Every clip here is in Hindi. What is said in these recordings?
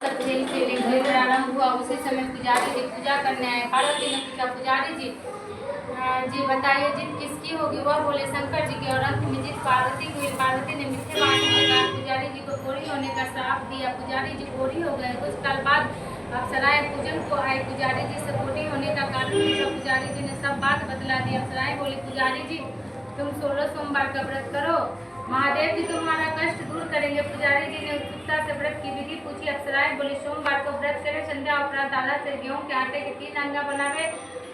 का खेल खेले घर प्रारंभ हुआ। उसी समय पुजारी जी पूजा करने आए। पार्वती ने पूछा, पुजारी जी बताइए जीत किसकी होगी? वह बोले शंकर जी की। और अंत में जीत पार्वती हुई। पार्वती ने मीठे बात में कहा, पुजारी जी को कोढ़ी होने का श्राप दिया। पुजारी जी कोढ़ी हो गए। कुछ काल बाद अप्सराएं पूजन को आई। पुजारी जी से कोढ़ी होने का कारण पूछा। पुजारी जी ने सब बात बतला दी। अप्सराएं बोली, पुजारी जी तुम 16 सोमवार का व्रत करो, महादेव जी तुम्हारा कष्ट दूर करेंगे। पुजारी जी ने उत्सुकता से व्रत की विधि पूछी। अप्सराएं बोली, सोमवार को व्रत करे, संध्या उपरांत आधा से गेहूं के आटे के 3 अंगा बनावे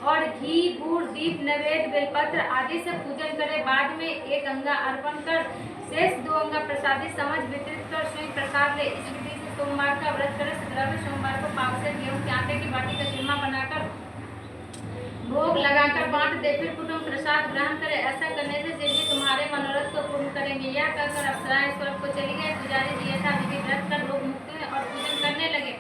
और घी गुड़ दीप नैवेद्य बेलपत्र आदि से पूजन करे। बाद में 1 अंगा अर्पण कर शेष 2 अंगा प्रसादी समझ वितरित कर स्वयं प्रसाद ले। इस विधि से सोमवार का व्रत करे। 17वें सोमवार को पाव से गेहूं के आटे की बाटी का चूरमा बनाकर भोग लगाकर बांट दे, फिर कुटुंब प्रसाद ग्रहण करे। ऐसा करने से देवी तुम्हारे मनोरथ को पूर्ण करेंगे। यह कहकर अप्सराएं स्वर्ग को चली गई। पुजारी जी यथा विधि व्रत कर रोग मुक्त हुए और पूजन करने लगे।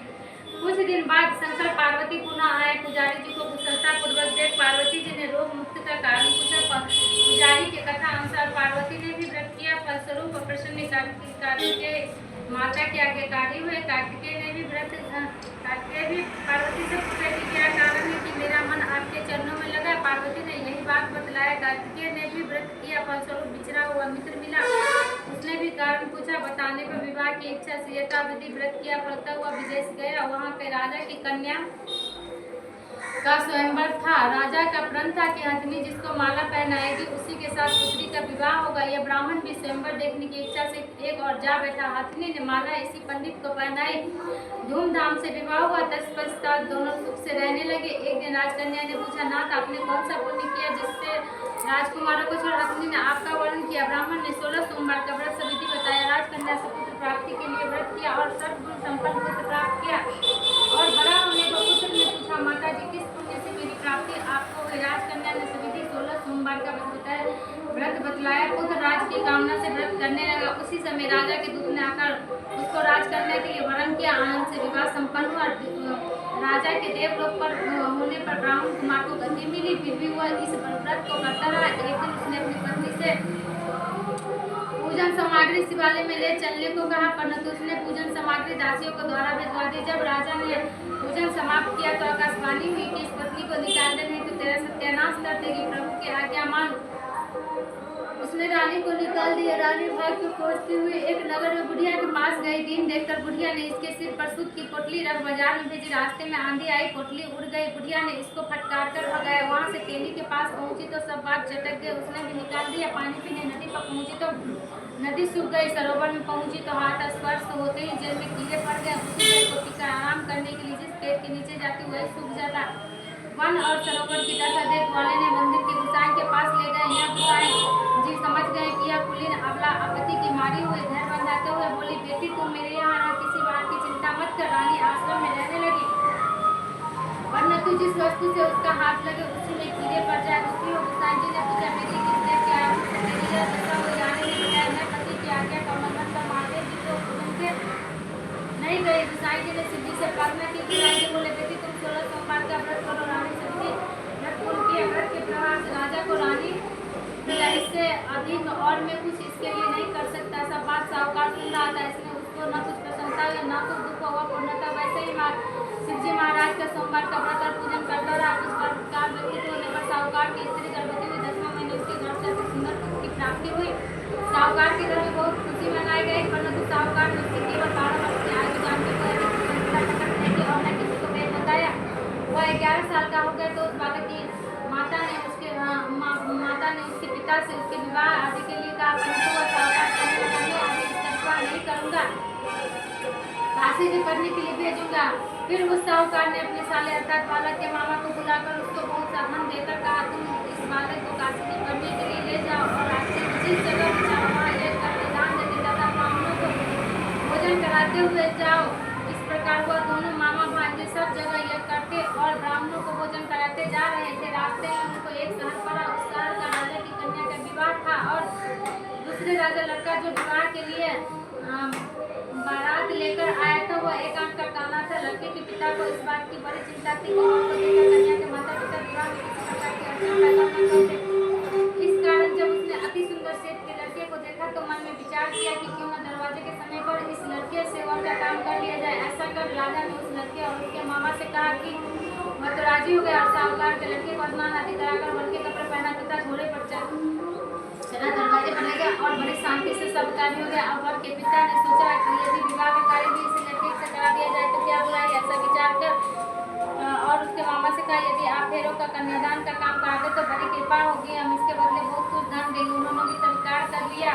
कुछ दिन बाद शंकर पार्वती पुनः आए। पुजारी जी को कुशलता पूर्वक देख पार्वती जी ने रोग मुक्त का कारण पूछा। पुजारी के कथा अनुसार पार्वती ने भी व्रत किया। फलस्वरूप प्रसन्न कार्तिकेय माता के आज्ञाकारी हुए। कार्तिकेय ने भी पार्वती से पूछा कि क्या कारण है कि मेरा मन आपके चरणों में लगा। पार्वती ने यही बात बतलाया। कार्तिकेय ने भी व्रत किया। फलस्वरूप बिछड़ा हुआ मित्र मिला। उसने भी कारण पूछा। बताने पर विवाह की इच्छा से यथाविधि व्रत किया। फलता हुआ विदेश गया। वहाँ के राजा की कन्या का स्वयंवर था। राजा का प्रण था कि हथनी जिसको माला पहनाएगी उसी के साथ पुत्री का विवाह होगा। यह ब्राह्मण भी स्वयंवर देखने की इच्छा से एक और जा बैठा। हथनी ने माला इसी पंडित को पहनाई। धूमधाम से विवाह हुआ। तत्पश्चात दोनों सुख से रहने लगे। एक दिन राजकन्या ने पूछा, नाथ आपने कौन सा पुण्य किया जिससे राजकुमारों को छोड़? हथनी ने आपका वर्णन किया। ब्राह्मण ने 16 सोमवार का व्रत विधि बताया। राजकन्या से पुत्र प्राप्ति के लिए व्रत किया और सद्गुण संपन्न पुत्र प्राप्त किया। और बड़ा होने पर पुत्र ने पूछा, माता जी किस पुण्य से मेरी प्राप्ति आपको हुई? राजकन्या ने सविधि 16 सोमवार का व्रत बतलाया। पुत्र राज की कामना से व्रत करने लगा। उसी समय राजा के दूत ने आकर उसको राजकन्या के लिए वरण किया। आनंद से विवाह संपन्न हुआ। राजा के देवलोक पर होने पर ब्राह्मण कुमार को गति मिली। फिर भी वह इस व्रत को करता रहा। एक दिन उसने अपनी पत्नी से पूजन सामग्री शिवालय में ले चलने को कहा, परंतु उसने पूजन सामग्री दासियों को द्वारा भिजवा दी। जब राजा ने पूजन समाप्त किया तो आकाशवाणी हुई कि इस पत्नी को निकाल दे, नहीं तो तेरा सत्यानाश कर देगी। प्रभु की आज्ञा मान उसने रानी को निकाल दिया। रानी भाग को खोजती हुई एक नगर में बुढ़िया के पास गई। दिन देखकर बुढ़िया ने इसके सिर पर सूत की पोटली रख बाजार में भेजी। रास्ते में आंधी आई, पोटली उड़ गई। बुढ़िया ने इसको फटकार कर भगाया। वहाँ से तेली के पास पहुंची तो सब बात चटक गए। उसने भी निकाल दिया। पानी पीने नदी पर पहुंची तो नदी सूख गई। सरोवर में पहुंची तो हाथ स्पर्श होते ही जल में कीड़े पड़ गए। उसी जल को पीकर आराम करने के लिए जिस पेड़ के नीचे जाती वही सूख जाता। वन और सरोवर की दशा देख वाले ने मंदिर के गुसाई के पास ले गए। यह गुसाई जी समझ गए कि यह कुलीन अबला आपत्ति की मारी हुई घर बंधाते हुए बोली, बेटी तुम मेरे यहाँ रह, किसी बात की चिंता मत कर। रानी आश्रम में रहने लगी, वरना तू जिस वस्तु से उसका हाथ लगे उसी में कीड़े पड़ जाए। दूसरी ओर गुसाई जी ने पूछा, बेटी किसने क्या मेरी यह दशा हुई? रानी ने बताया, मैं पति की आज्ञा का उल्लंघन कर महादेव जी को उनके नहीं गई। गुसाई जी ने सिद्धि से प्रार्थना की। गुसाई जी बोले, बेटी तुम 16 सोमवार का व्रत करो। रानी सभी व्रत पूर्ण किया। व्रत के प्रभाव से राजा को रानी इससे अधिक और मैं कुछ इसके लिए नहीं कर सकता। सब बात साहूकार सुन रहा था। इसमें उसको न कुछ प्रसन्नता हुई न कुछ दुख हुआ। पूर्णता वैसे ही शिवजी महाराज का सोमवार का व्रत और पूजन करता रहा। कुछ प्रकार व्यक्तित्व होने पर साहूकार की स्त्री गर्भवती हुई। 10वें महीने उसके घर से अति सुंदर पुत्र की प्राप्ति हुई। साहूकार के घर में बहुत खुशी मनाई गई, परंतु साहूकार ने उसकी केवल 12 वर्ष की आयु जानकर और न किसी को भेद बताया। वह 11 साल का हो गया तो उस बालक की माता ने उसके पिता से उसके विवाह आदि के लिए कहा, परंतु वह साहूकार कहने लगा, मैं आदि इसका विवाह नहीं करूँगा, काशी भी करने के लिए भेजूंगा। फिर उस साहूकार ने अपने साले अर्थात बालक के मामा को बुलाकर उसको बहुत सा धन देकर कहा, तुम इस बालक को काशी भी करने के लिए ले जाओ और रास्ते में जिस जगह भी जाओ वहाँ एक करके दान देते तथा ब्राह्मणों को भोजन कराते हुए जाओ। इस प्रकार वह दोनों मामा भांजे सब जगह यह करते और ब्राह्मणों को भोजन कराते जा रहे थे। रास्ते में उनको एक शहर पड़ा। उस शहर का राजा की कन्या का विवाह था और दूसरे राजा लड़का जो विवाह के लिए बारात लेकर आया था वह एकांत का काना था। लड़के के पिता को इस बात की बड़ी चिंता थी कि वह को देखकर कन्या के माता पिता विवाह में किसी प्रकार की अड़चन पैदा न कर दे। इस कारण जब उसने अति सुंदर सेठ के लड़के को देखा तो मन में विचार किया कि क्यों न दरवाजे के समय पर इस लड़के से वह का काम कर लिया जाए। ऐसा कर शादी हो गया और साहूकार के लड़के को स्नान आदि कराकर वन के कपड़े पहना तथा घोड़े पर चला दरवाजे पर ले गया और बड़ी शांति से सब कार्य हो गया। अब वर के पिता ने सोचा कि यदि विवाह का कार्य भी इसी लड़के से करा दिया जाए तो क्या बुराई, ऐसा विचार कर और उसके मामा से कहा यदि आप फेरों का कन्यादान का काम करा दे तो बड़ी कृपा होगी, हम इसके बदले बहुत कुछ धन देंगे। उन्होंने भी स्वीकार कर लिया।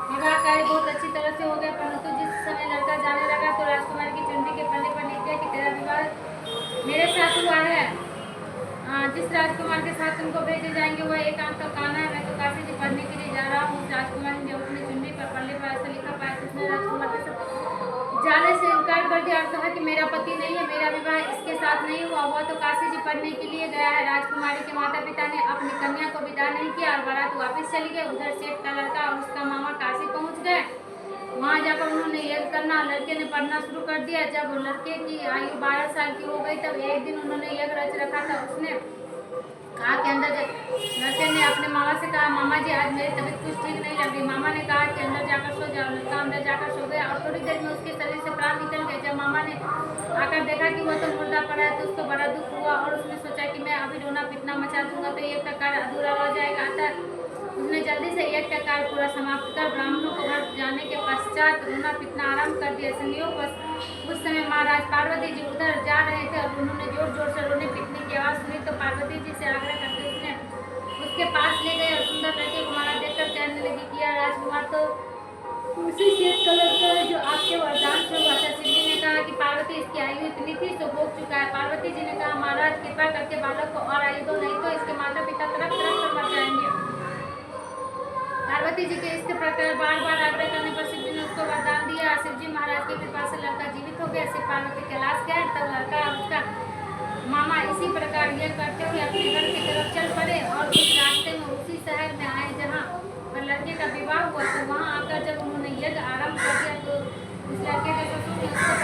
विवाह कार्य बहुत अच्छी तरह से हो गया, परंतु जिस समय लड़का जाने लगा तो राजकुमार की चुंडी के पल्ले पर लिख गया कि तेरा विवाह मेरे साथ हुआ है। जिस राजकुमार के साथ तुमको भेजे जाएंगे वह एकांत का कान्हा है। मैं तो काशी जी पढ़ने के लिए जा रहा हूँ। राजकुमार ने जब अपनी चुंडी पर पल्ले पर ऐसा लिखा पाया तो उसने राजकुमार के साथ जाने से इनकार कर दिया और कहा कि मेरा पति नहीं है, मेरा विवाह इसके साथ नहीं हुआ, वह तो काशी जी पढ़ने के लिए गया है। राजकुमारी के माता पिता ने अपनी कन्या को विदा नहीं किया और बारात वापस चली गई। उधर सेठ का लड़का और उसका मामा काशी पहुँच गए। वहाँ जाकर उन्होंने यज्ञ करना, लड़के ने पढ़ना शुरू कर दिया। जब लड़के की आयु 12 साल की हो गई तब एक दिन उन्होंने यज्ञ रच रखा था। उसने कहा कि अंदर लड़के ने अपने मामा से कहा मामा जी आज मेरी तबीयत कुछ ठीक नहीं लग रही। मामा ने कहा कि अंदर जाकर सो जाओ। लड़का अंदर जाकर सो गया और थोड़ी देर में उसके शरीर से प्राण निकल गए। जब मामा ने आकर देखा कि वह तो मुर्दा पड़ा है तो उसको बड़ा दुख हुआ और उसने सोचा कि मैं अभी रोना पीटना मचा दूंगा तो एक का कार्य अधूरा रह जाएगा। अतः उसने जल्दी से एक का कार्य पूरा समाप्त कर ब्राह्मणों को घर जाने के पश्चात रोना पीटना आरम्भ कर दिया। संयोग उस समय महाराज पार्वती जी उधर जा रहे थे और उन्होंने जोर जोर से रोने पीटने की आवाज़ सुनी तो पार्वती जी से आग्रह करके उसके पास ले गए और सुंदर लड़के को माला देखकर कहने लगी कि यह राजकुमार तो उसी सेठ का लड़का है जो आपके वरदान से हुआ था। शिव जी ने कहा कि पार्वती इसकी आयु इतनी थी तो भोग चुका है। पार्वती जी ने कहा महाराज कृपा करके बालक को और आयु दो, नहीं तो इसके माता पिता तरफ तरफ कर मर जाएंगे। पार्वती जी के इस प्रकार बार बार आग्रह करने पर शिव जी ने उसको वरदान दिया। शिव जी महाराज की कृपा से लड़का जीवित हो गया। शिव पार्वती कैलाश गए तब लड़का और उसका मामा इसी प्रकार यह करते हुए अपने घर की तरफ चल पड़े और उस रास्ते में उसी शहर में आए जहाँ पर लड़के का विवाह हुआ। तो वहाँ आकर जब उन्होंने यज्ञ आरंभ कर दिया तो उस लड़के के ससुर ने उसको